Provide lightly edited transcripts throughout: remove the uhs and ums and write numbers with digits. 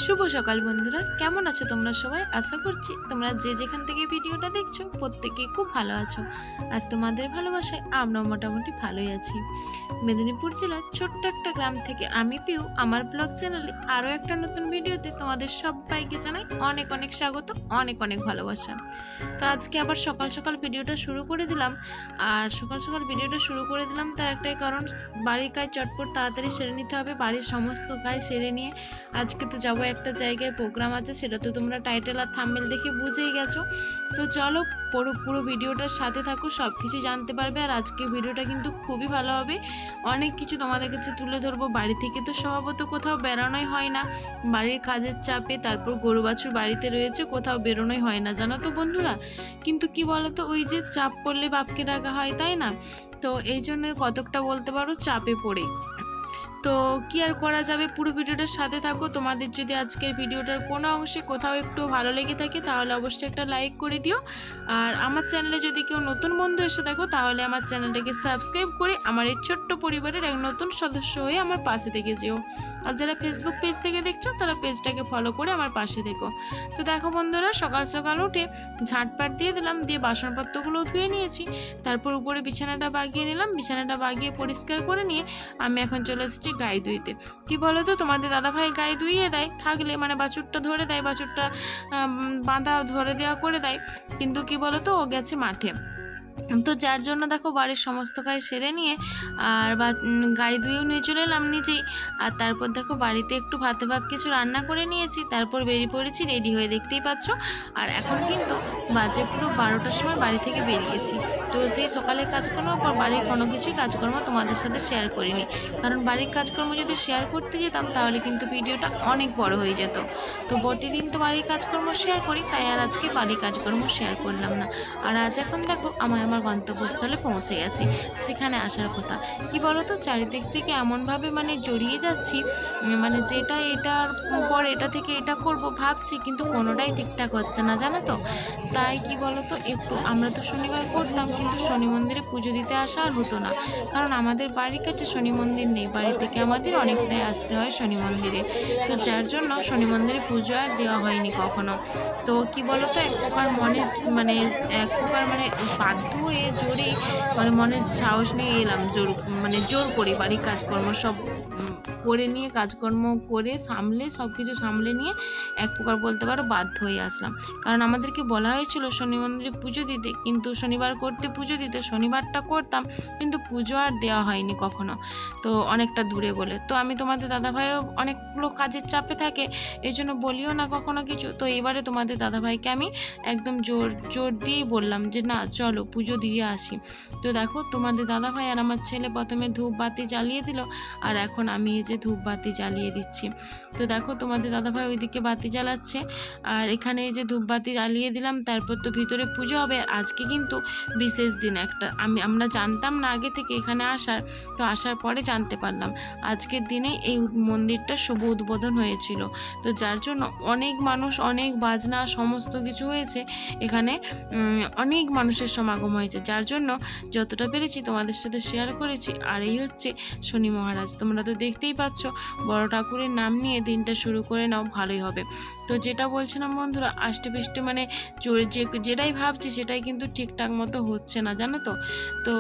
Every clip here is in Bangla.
শুভ সকাল বন্ধুরা, কেমন আছো তোমরা সবাই? আশা করছি তোমরা যে যেখান থেকে ভিডিওটা দেখছো প্রত্যেকেই খুব ভালো আছো। আর তোমাদের ভালোবাসায় আমরাও মোটামুটি ভালোই আছি। মেদিনীপুর জেলার ছোট্ট একটা গ্রাম থেকে আমি পিউ আমার ব্লগ চ্যানেলে আরও একটা নতুন ভিডিওতে তোমাদের সবাইকে জানাই অনেক অনেক স্বাগত, অনেক অনেক ভালোবাসা। তো আজকে আবার সকাল সকাল ভিডিওটা শুরু করে দিলাম। আর সকাল সকাল ভিডিওটা শুরু করে দিলাম তার একটাই কারণ, বাড়ির কাজ চটপট তাড়াতাড়ি সেরে নিতে হবে। বাড়ির সমস্ত কাজ সেরে নিয়ে আজকে তো যাবো একটা জায়গায়, প্রোগ্রাম আছে, সেটা তো তোমরা টাইটেল আর থাম্বনেল দেখে বুঝেই গেছো। তো চলো পুরো ভিডিওটার সাথে থাকো, সব কিছু জানতে পারবে। আর আজকে ভিডিওটা কিন্তু খুবই ভালো হবে, অনেক কিছু তোমাদের কাছে তুলে ধরবো। বাড়ি থেকে তো স্বভাবত কোথাও বেরোনোই হয় না, বাড়ির কাজের চাপে, তারপর গরু বাছুর বাড়িতে রয়েছে, কোথাও বেরোনোই হয় না জানো তো বন্ধুরা। কিন্তু কি বলতো, ওই যে চাপ পড়লে বাপকে ডাকা হয়, তাই না? তো এই জন্য কতকটা বলতে পারো চাপে পড়ে। তো কি আর করা যাবে, পুরো ভিডিওটার সাথে থাকো। তোমাদের যদি আজকের ভিডিওটার কোনো অংশে কোথাও একটু ভালো লেগে থাকে তাহলে অবশ্যই একটা লাইক করে দিও। আর আমার চ্যানেলে যদি কেউ নতুন বন্ধু এসে থাকো তাহলে আমার চ্যানেলটাকে সাবস্ক্রাইব করে আমার এই ছোট্ট পরিবারের এক নতুন সদস্য হয়ে আমার পাশে থেকে যেও। আর যারা ফেসবুক পেজ থেকে দেখছো তারা পেজটাকে ফলো করে আমার পাশে থেকো। তো দেখো বন্ধুরা, সকাল সকাল উঠে ঝাঁটপাট দিয়ে দিলাম, দিয়ে বাসনপত্রগুলো ধুয়ে নিয়েছি, তারপর উপরে বিছানাটা বাগিয়ে নিলাম। বিছানাটা বাগিয়ে পরিষ্কার করে নিয়ে আমি এখন চলে এসেছি গায়ে ধুইতে। কি বলো তো, তোমাদের দাদাভাই গায়ে ধুইয়ে দেয় থাকলে, মানে বাছুরটা ধরে দেয়, বাছুরটা বাঁধা ধরে দেওয়া করে দেয়, কিন্তু কি বলো তো, ও গেছে মাঠে। তো যার জন্য দেখো বাড়ির সমস্ত কাজ সেরে নিয়ে আর গায়ে ধুয়েও নিয়ে চলে এলাম নিজেই। আর তারপর দেখো বাড়িতে একটু ভাত কিছু রান্না করে নিয়েছি, তারপর বেরিয়ে পড়েছি রেডি হয়ে, দেখতেই পাচ্ছ। আর এখন কিন্তু বাজে পুরো 12টার সময় বাড়ি থেকে বেরিয়েছি। তো সেই সকালের কাজকর্মের পর বাড়ির কোনো কিছুই কাজকর্ম তোমাদের সাথে শেয়ার করিনি, কারণ বাড়ির কাজকর্ম যদি শেয়ার করতে যেতাম তাহলে কিন্তু ভিডিওটা অনেক বড় হয়ে যেত। তো প্রতিদিন তো বাড়ির কাজকর্ম শেয়ার করি, তাই আর আজকে বাড়ির কাজকর্ম শেয়ার করলাম না। আর আজ এখন দেখো আমার গন্তব্যস্থলে পৌঁছে গেছি, যেখানে আসার কথা। কি বলতো, চারিদিক থেকে এমনভাবে মানে জড়িয়ে যাচ্ছি, মানে যেটা এটার পর এটা থেকে এটা করব ভাবছি, কিন্তু কোনোটাই ঠিকঠাক হচ্ছে না জানো তো। তাই কি বলতো, একটু আমরা তো শনিবার করতাম, কিন্তু শনি মন্দিরে পুজো দিতে আসা আর হতো না, কারণ আমাদের বাড়ির কাছে শনি মন্দির নেই। বাড়ি থেকে আমাদের অনেকটাই আসতে হয় শনি মন্দিরে, তো যার জন্য শনি মন্দিরে পুজো আর দেওয়া হয়নি কখনো। তো কি বলতো, এক প্রকার বাধ্য হয়ে জোরে, মানে মনের সাহস নিয়ে এলাম, জোর করে বাড়ির কাজকর্ম সব করে নিয়ে, কাজকর্ম করে সামলে, সব কিছু সামলে নিয়ে এক প্রকার বলতে পারো বাধ্য হয়ে আসলাম। কারণ আমাদেরকে বলা হয়েছিল শনি মন্দিরে পুজো দিতে, কিন্তু শনিবার করতে পুজো দিতে, শনিবারটা করতাম, কিন্তু পুজো আর দেওয়া হয়নি কখনো, তো অনেকটা দূরে বলে। তো আমি তোমাদের দাদাভাইও অনেকগুলো কাজের চাপে থাকে, এই জন্য বলিও না কখনো কিছু। তো এবারে তোমাদের দাদাভাইকে আমি একদম জোর দিয়েই বললাম যে না চলো পুজো দিয়ে আসি। তো দেখো তোমাদের দাদাভাই আর আমার ছেলে প্রথমে ধূপবাতি জ্বালিয়ে দিল, আর এখন আমি এই যে ধূপবাতি জ্বালিয়ে দিচ্ছি। তো দেখো তোমাদের দাদাভাই ওইদিকে বাতি জ্বালাচ্ছে, আর এখানে এই যে ধূপবাতি জ্বালিয়ে দিলাম। তারপর তো ভিতরে পুজো হবে। আর আজকে কিন্তু বিশেষ দিন একটা, আমরা জানতাম না আগে থেকে এখানে আসার, তো আসার পরে জানতে পারলাম আজকের দিনে এই মন্দিরটা শুভ উদ্বোধন হয়েছিল। তো যার জন্য অনেক মানুষ, অনেক বাজনা, সমস্ত কিছু হয়েছে এখানে, অনেক মানুষের সমাগম হয়েছে, যার জন্য যতটা পেরেছি তোমাদের সাথে শেয়ার করেছি। আর এই হচ্ছে শনি মহারাজ, তোমরা তো দেখতেই পাচ্ছ, বড় ঠাকুরের নাম নিয়ে দিনটা শুরু করে নাও, ভালোই হবে। তো যেটা বলছিলাম বন্ধুরা, আষ্টে পৃষ্ঠে মানে যেটাই ভাবছি সেটাই কিন্তু ঠিকঠাক মতো হচ্ছে না জানো তো। তো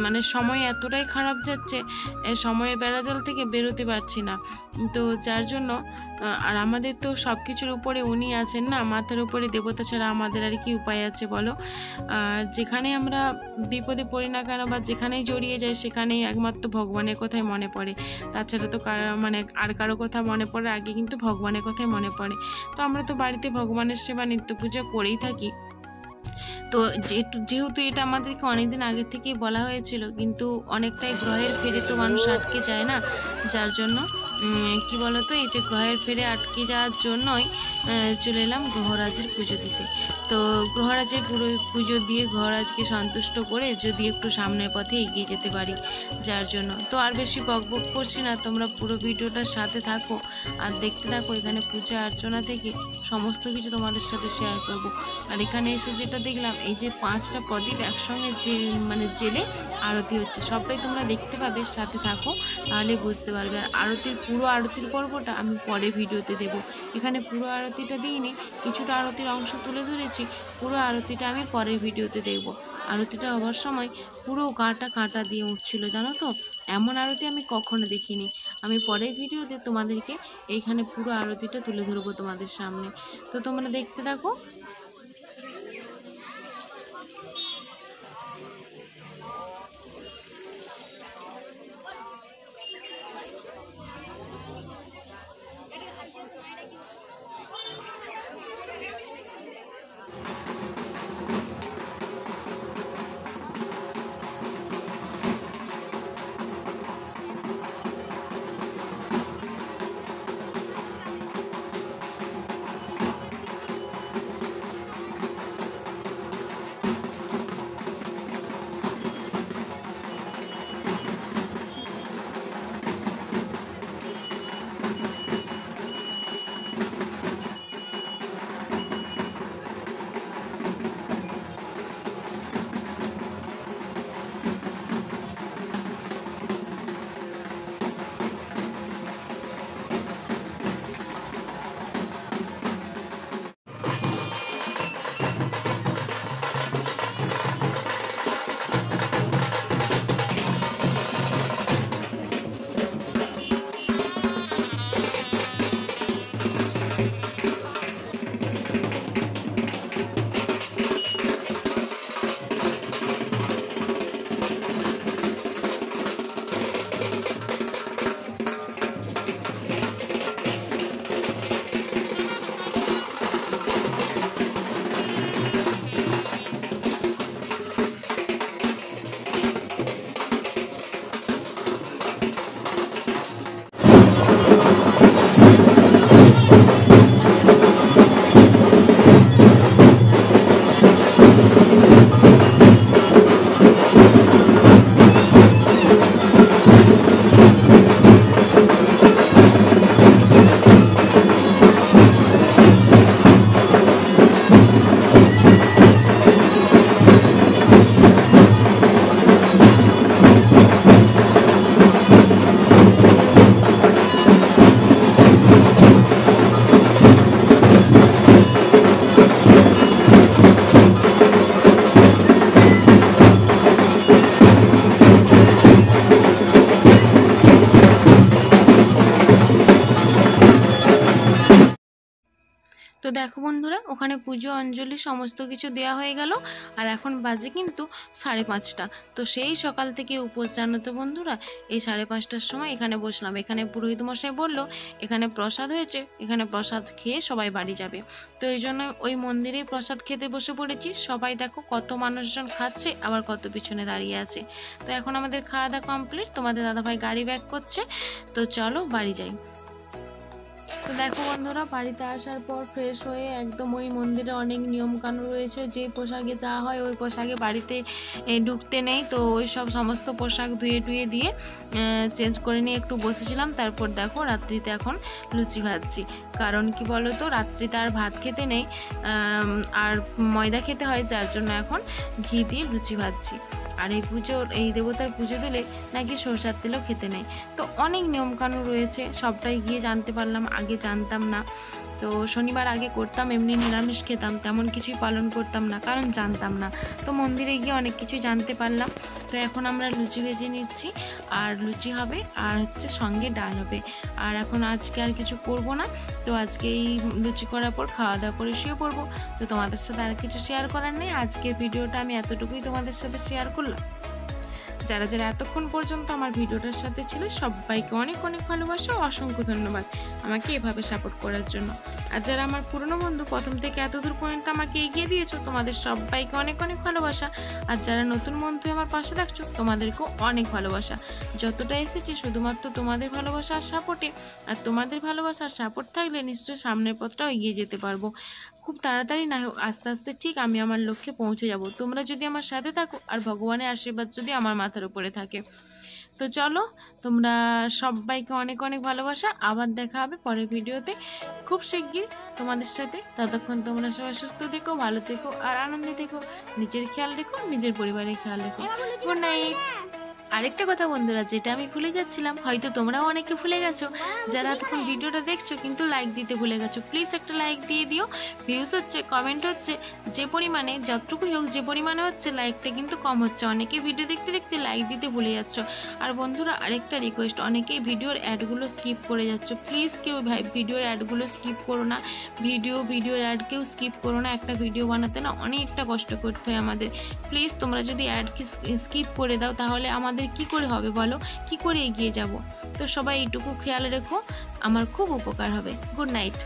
মানে সময় এতটাই খারাপ যাচ্ছে, সময়ের বেড়াজাল থেকে বেরোতে পারছি না। তো যার জন্য আর আমাদের তো সব কিছুর উপরে উনি আছেন না, মাথার উপরে দেবতা ছাড়া আমাদের আর কি উপায় আছে বলো। আর যেখানে আমরা বিপদে পড়ি না কেন বা যেখানেই জড়িয়ে যাই সেখানেই একমাত্র ভগবানের কথাই মনে পড়ে, তাছাড়া তো মানে আর কারো কথা মনে পড়ে আগে কিন্তু ভগবানের কথাই মনে পড়ে। তো আমরা তো বাড়িতে ভগবানের সেবা নিত্য পূজা করেই থাকি। তো যেহেতু এটা আমাদেরকে অনেকদিন আগে থেকেই বলা হয়েছিল, কিন্তু অনেকটাই গ্রহের ফেরে তো মানুষ আটকে যায় না, যার জন্য কি বলতো, এই যে গ্রহের ফেরে আটকে যাওয়ার জন্যই চলে এলাম গ্রহরাজের পুজো দিতে। তো গ্রহরাজের পুজো দিয়ে গ্রহরাজকে সন্তুষ্ট করে যদি একটু সামনের পথে এগিয়ে যেতে পারি, যার জন্য তো আর বেশি বকবক করছি না, তোমরা পুরো ভিডিওটার সাথে থাকো আর দেখতে থাকো। এখানে পূজা অর্চনা থেকে সমস্ত কিছু তোমাদের সাথে শেয়ার করব। আর এখানে এসে যেটা দেখলাম, এই যে 5টা প্রদীপ একসঙ্গে যে জেলে আরতি হচ্ছে, সবটাই তোমরা দেখতে পাবে, সাথে থাকো তাহলে বুঝতে পারবে। আর পুরো আরতির পর্বটা আমি পরে ভিডিওতে দেব। এখানে পুরো আরতিটা দিইনি, কিছুটা আরতির অংশ তুলে ধরেছি, পুরো আরতিটা আমি পরের ভিডিওতে দেখব। আরতিটা হওয়ার সময় পুরো গাটা কাঁটা দিয়ে উঠছিল, জানো তো, এমন আরতি আমি কখনো দেখিনি। আমি পরের ভিডিওতে তোমাদেরকে এইখানে পুরো আরতিটা তুলে ধরবো তোমাদের সামনে, তো তোমরা দেখতে থাকো। তো দেখো বন্ধুরা, ওখানে পুজো অঞ্জলি সমস্ত কিছু দেওয়া হয়ে গেল, আর এখন বাজে কিন্তু 5:30। তো সেই সকাল থেকে উপোস, জানো তো বন্ধুরা, এই 5:30টার সময় এখানে বসলাম। এখানে পুরোহিত মশাই বললো এখানে প্রসাদ হয়েছে, এখানে প্রসাদ খেয়ে সবাই বাড়ি যাবে। তো এই জন্য ওই মন্দিরেই প্রসাদ খেতে বসে পড়েছি। সবাই দেখো কত মানুষজন খাচ্ছে, আবার কত পিছনে দাঁড়িয়ে আছে। তো এখন আমাদের খাওয়া দাওয়া কমপ্লিট, তোমাদের দাদাভাই গাড়ি ব্যাক করছে, তো চলো বাড়ি যাই। তো দেখো বন্ধুরা, বাড়িতে আসার পর ফ্রেশ হয়ে একদম, ওই মন্দিরে অনেক নিয়মকানুন রয়েছে, যে পোশাকে যাওয়া হয় ওই পোশাকে বাড়িতে ঢুকতে নেই। তো ওই সব সমস্ত পোশাক ধুয়ে টুয়ে দিয়ে চেঞ্জ করে নিয়ে একটু বসেছিলাম। তারপর দেখো রাত্রিতে এখন লুচি ভাজছি, কারণ কি বলো তো, রাত্রিতে আর ভাত খেতে নেই, আর ময়দা খেতে হয়, যার জন্য এখন ঘি দিয়ে লুচি ভাজছি। আর এই দেবতার পুজো দিলে নাকি সরষের তেলও খেতে নেই। তো অনেক নিয়মকানুন রয়েছে, সবটাই গিয়ে জানতে পারলাম, আগে জানতাম না। তো শনিবার আগে করতাম, এমনি নিরামিষ খেতাম, তেমন কিছুই পালন করতাম না, কারণ জানতাম না। তো মন্দিরে গিয়ে অনেক কিছুই জানতে পারলাম। তো এখন আমরা লুচি ভেজে নিচ্ছি, আর লুচি হবে, আর হচ্ছে সঙ্গে ডাল হবে। আর এখন আজকে আর কিছু করব না, তো আজকে এই লুচি করার পর খাওয়া দাওয়া করে শুয়ে পড়বো। তো তোমাদের সাথে আর কিছু শেয়ার করার নেই, আজকের ভিডিওটা আমি এতটুকুই তোমাদের সাথে শেয়ার করলাম। যারা যারা এতক্ষণ পর্যন্ত আমার ভিডিওটার সাথে ছিল, সবাইকে অনেক অনেক ভালোবাসা, অসংখ্য ধন্যবাদ আমাকে এভাবে সাপোর্ট করার জন্য। আর যারা আমার পুরনো বন্ধু প্রথম থেকে এতদূর পর্যন্ত আমাকে এগিয়ে দিয়েছো, তোমাদের সবাইকে অনেক অনেক ভালোবাসা। আর যারা নতুন বন্ধু আমার পাশে থাকছো, তোমাদেরকেও অনেক ভালোবাসা। যতটা এসেছি শুধুমাত্র তোমাদের ভালোবাসা আর সাপোর্টে। আর তোমাদের ভালোবাসা আর সাপোর্ট থাকলে নিশ্চয়ই সামনের পথটাও এগিয়ে যেতে পারবো। খুব তাড়াতাড়ি না হোক, আস্তে আস্তে ঠিক আমি আমার লক্ষ্যে পৌঁছে যাব, তোমরা যদি আমার সাথে থাকো আর ভগবানের আশীর্বাদ যদি আমার মাথার উপরে থাকে। তো চলো, তোমরা সবাইকে অনেক অনেক ভালোবাসা। আবার দেখা হবে পরের ভিডিওতে খুব শিগগির তোমাদের সাথে। ততক্ষণ তোমরা সবাই সুস্থ থেকো, ভালো থেকো আর আনন্দে থেকো। নিজের খেয়াল রেখো, নিজের পরিবারের খেয়াল রেখো। Good night. আরেকটা কথা বন্ধুরা, যেটা আমি ভুলে যাচ্ছিলাম, হয়তো তোমরাও অনেকে ভুলে গেছো, যারা তখন ভিডিওটা দেখছো কিন্তু লাইক দিতে ভুলে গেছো, প্লিজ একটা লাইক দিয়ে দিও। ভিউজ হচ্ছে, কমেন্ট হচ্ছে, যে পরিমাণে যতটুকুই হোক যে পরিমাণে হচ্ছে, লাইকটা কিন্তু কম হচ্ছে। অনেকে ভিডিও দেখতে দেখতে লাইক দিতে ভুলে যাচ্ছ। আর বন্ধুরা আরেকটা রিকোয়েস্ট, অনেকেই ভিডিওর অ্যাডগুলো স্কিপ করে যাচ্ছ, প্লিজ কেউ ভিডিওর অ্যাডগুলো স্কিপ করো না। ভিডিওর অ্যাড কেউ স্কিপ করো না। একটা ভিডিও বানাতে না অনেকটা কষ্ট করতে হয় আমাদের। প্লিজ তোমরা যদি অ্যাড স্কিপ করে দাও তাহলে আমাদের কি করে হবে বলো, কি করে এগিয়ে যাব? তো সবাই এইটুকু খেয়াল রেখো, আমার খুব উপকার হবে। Good night.